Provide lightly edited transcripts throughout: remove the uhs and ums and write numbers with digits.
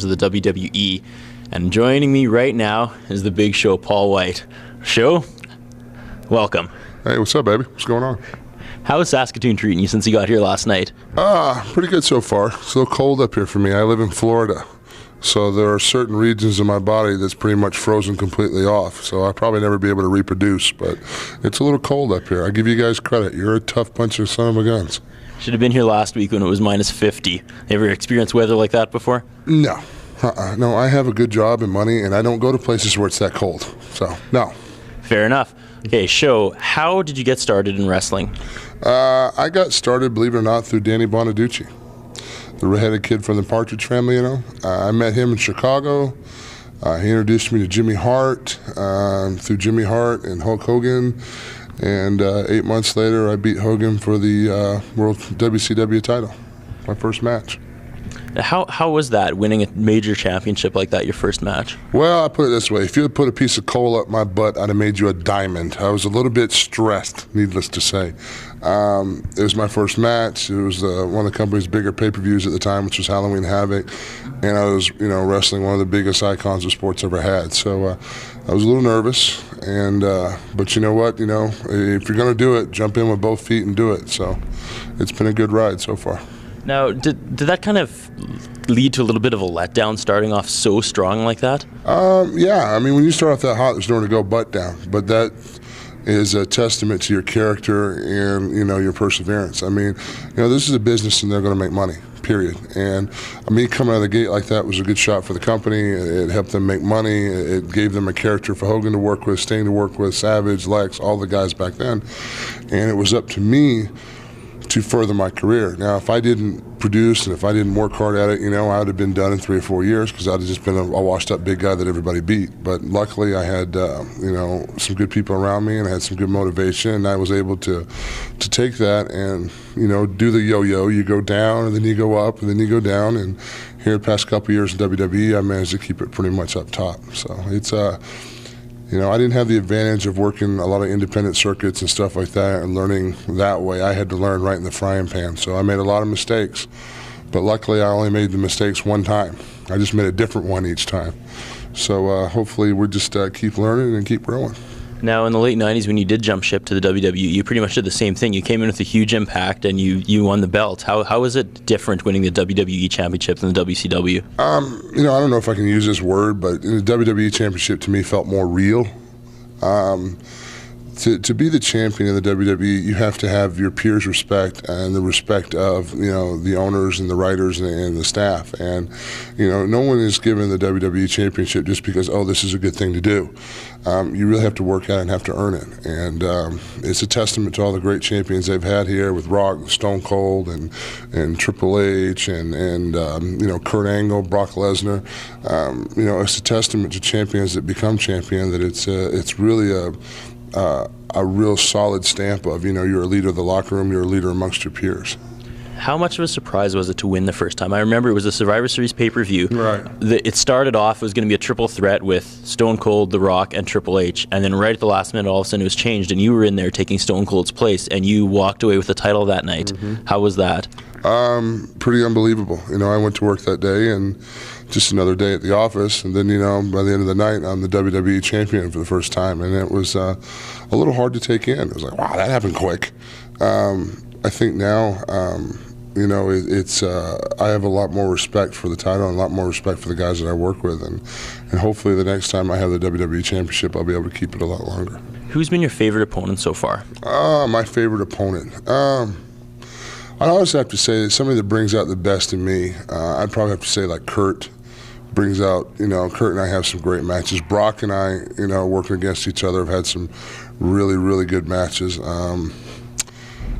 of the WWE, and joining me right now is the Big Show, Paul White. Show, welcome. Hey, what's up, baby? What's going on? How is Saskatoon treating you since you got here last night? Pretty good so far. It's a little cold up here for me. I live in Florida, so there are certain regions of my body that's pretty much frozen completely off, so I'll probably never be able to reproduce, but it's a little cold up here. I give you guys credit. You're a tough bunch of son of a guns. Should have been here last week when it was minus 50. Ever experienced weather like that before? No. No, I have a good job and money, and I don't go to places where it's that cold, so no. Fair enough. Okay, Show, how did you get started in wrestling? I got started, believe it or not, through Danny Bonaducci, the redheaded kid from the Partridge Family, you know. I met him in Chicago. He introduced me to Jimmy Hart, through Jimmy Hart and Hulk Hogan. And 8 months later, I beat Hogan for the World WCW title, my first match. How was that, winning a major championship like that, your first match? Well, I put it this way. If you had put a piece of coal up my butt, I'd have made you a diamond. I was a little bit stressed, needless to say. It was my first match. It was one of the company's bigger pay-per-views at the time, which was Halloween Havoc. And I was, wrestling one of the biggest icons of sports ever had. So I was a little nervous. But you know what? If you're going to do it, jump in with both feet and do it. So it's been a good ride so far. Now, did that kind of lead to a little bit of a letdown starting off so strong like that? Yeah. I mean, when you start off that hot, there's nowhere to go but down. But that is a testament to your character and, your perseverance. I mean, this is a business and they're going to make money, period. And me coming out of the gate like that was a good shot for the company. It helped them make money. It gave them a character for Hogan to work with, Sting to work with, Savage, Lex, all the guys back then. And it was up to me to further my career. Now, if I didn't produce and if I didn't work hard at it, I would have been done in 3 or 4 years because I'd have just been a washed-up big guy that everybody beat. But luckily, I had, some good people around me and I had some good motivation, and I was able to take that and, do the yo-yo. You go down, and then you go up, and then you go down. And here the past couple of years in WWE, I managed to keep it pretty much up top. So it's I didn't have the advantage of working a lot of independent circuits and stuff like that and learning that way. I had to learn right in the frying pan. So I made a lot of mistakes. But luckily, I only made the mistakes one time. I just made a different one each time. So hopefully, we just keep learning and keep growing. Now, in the late 90s, when you did jump ship to the WWE, you pretty much did the same thing. You came in with a huge impact, and you won the belt. How was it different winning the WWE Championship than the WCW? I don't know if I can use this word, but the WWE Championship to me felt more real. To be the champion of the WWE, you have to have your peers' respect and the respect of, the owners and the writers and the staff. And, no one is given the WWE Championship just because, this is a good thing to do. You really have to work at it and have to earn it. And it's a testament to all the great champions they've had here with Rock, Stone Cold, and Triple H, and Kurt Angle, Brock Lesnar. It's a testament to champions that become champion that it's really a real solid stamp of, you're a leader of the locker room, you're a leader amongst your peers. How much of a surprise was it to win the first time? I remember it was a Survivor Series pay-per-view. Right. It started off, it was going to be a triple threat with Stone Cold, The Rock, and Triple H. And then right at the last minute, all of a sudden it was changed, and you were in there taking Stone Cold's place, and you walked away with the title that night. Mm-hmm. How was that? Pretty unbelievable. I went to work that day, and just another day at the office, and then, by the end of the night, I'm the WWE champion for the first time, and it was a little hard to take in. It was like, wow, that happened quick. I think now, I have a lot more respect for the title and a lot more respect for the guys that I work with, and hopefully the next time I have the WWE Championship, I'll be able to keep it a lot longer. Who's been your favorite opponent so far? My favorite opponent? I'd always have to say somebody that brings out the best in me. I'd probably have to say like Kurt brings out, Kurt and I have some great matches. Brock and I, working against each other, have had some really, really good matches.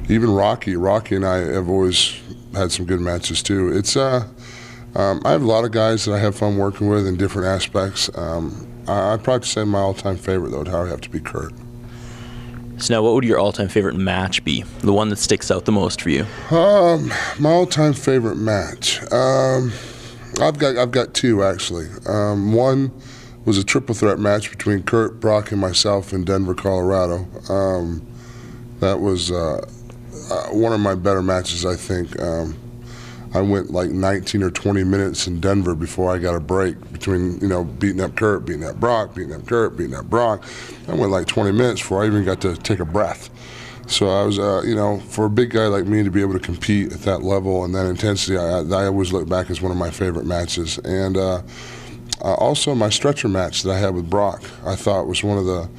Even Rocky and I have always had some good matches too. It's I have a lot of guys that I have fun working with in different aspects. I'd probably say my all-time favorite, though, would probably have to be Kurt. So now, what would your all-time favorite match be? The one that sticks out the most for you? My all-time favorite match. I've got two actually. One was a triple threat match between Kurt, Brock, and myself in Denver, Colorado. That was one of my better matches, I think. I went like 19 or 20 minutes in Denver before I got a break between, beating up Kurt, beating up Brock, beating up Kurt, beating up Brock. I went like 20 minutes before I even got to take a breath. So I was, for a big guy like me to be able to compete at that level and that intensity, I always look back as one of my favorite matches. And also my stretcher match that I had with Brock, I thought was one of the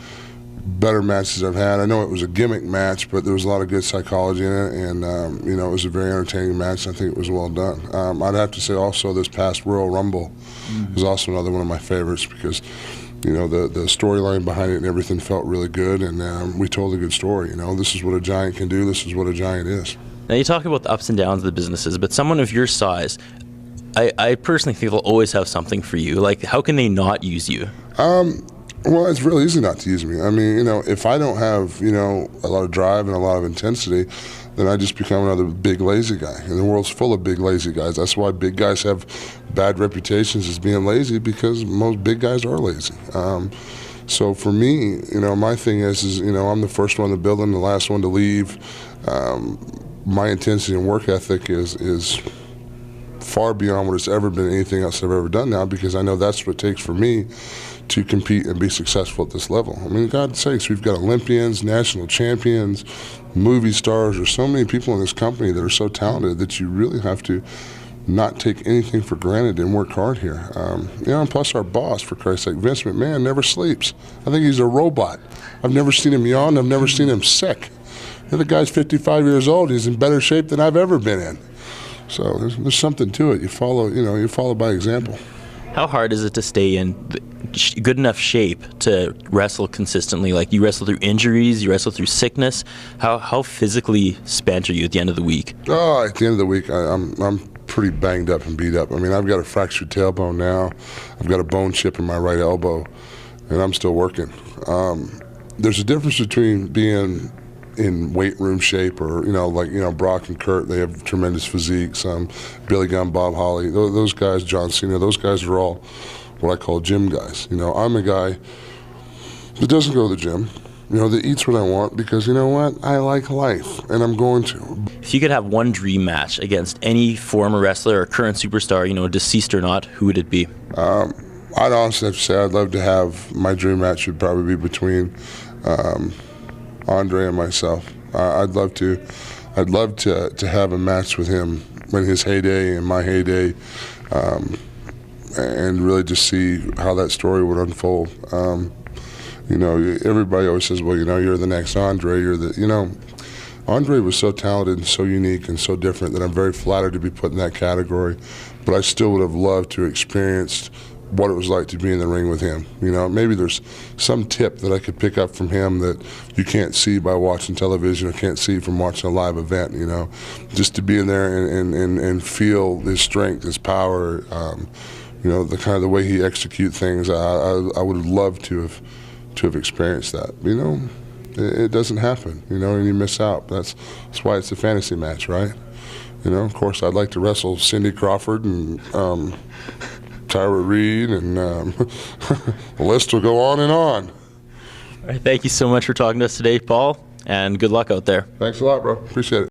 better matches I've had. I know it was a gimmick match, but there was a lot of good psychology in it, and it was a very entertaining match. I think it was well done. I'd have to say also this past Royal Rumble was also another one of my favorites because the storyline behind it and everything felt really good, and we told a good story. This is what a giant can do. This is what a giant is. Now you talk about the ups and downs of the businesses, but someone of your size, I personally think they'll always have something for you. Like, how can they not use you? Well, it's real easy not to use me. I mean, if I don't have, a lot of drive and a lot of intensity, then I just become another big lazy guy. And the world's full of big lazy guys. That's why big guys have bad reputations as being lazy, because most big guys are lazy. So for me, my thing is I'm the first one in the building, the last one to leave. My intensity and work ethic is far beyond what it's ever been, anything else I've ever done now, because I know that's what it takes for me to compete and be successful at this level. I mean, God's sakes, we've got Olympians, national champions, movie stars. There's so many people in this company that are so talented that you really have to not take anything for granted and work hard here. And plus our boss, for Christ's sake, Vince McMahon, never sleeps. I think he's a robot. I've never seen him yawn. I've never seen him sick. The guy's 55 years old. He's in better shape than I've ever been in. So there's something to it. You follow by example. How hard is it to stay in good enough shape to wrestle consistently? Like, you wrestle through injuries, you wrestle through sickness. How physically spent are you at the end of the week? Oh, at the end of the week, I'm pretty banged up and beat up. I mean, I've got a fractured tailbone now. I've got a bone chip in my right elbow, and I'm still working. There's a difference between being in weight room shape or, Brock and Kurt, they have tremendous physiques. Billy Gunn, Bob Holly, those guys, John Cena, those guys are all what I call gym guys. I'm a guy that doesn't go to the gym, that eats what I want because, I like life, and I'm going to. If you could have one dream match against any former wrestler or current superstar, deceased or not, who would it be? I'd honestly have to say I'd love to have, my dream match would probably be between Andre and myself. I'd love to have a match with him in his heyday and my heyday, and really just see how that story would unfold. Everybody always says, well, you're the next Andre. Andre was so talented and so unique and so different that I'm very flattered to be put in that category. But I still would have loved to experience what it was like to be in the ring with him. Maybe there's some tip that I could pick up from him that you can't see by watching television or can't see from watching a live event, just to be in there and feel his strength, his power, the kind of the way he executes things. I would have loved to have experienced that. It doesn't happen, and you miss out. That's why it's a fantasy match, right? Of course, I'd like to wrestle Cindy Crawford and Tyra Reed, and the list will go on and on. All right, thank you so much for talking to us today, Paul, and good luck out there. Thanks a lot, bro. Appreciate it.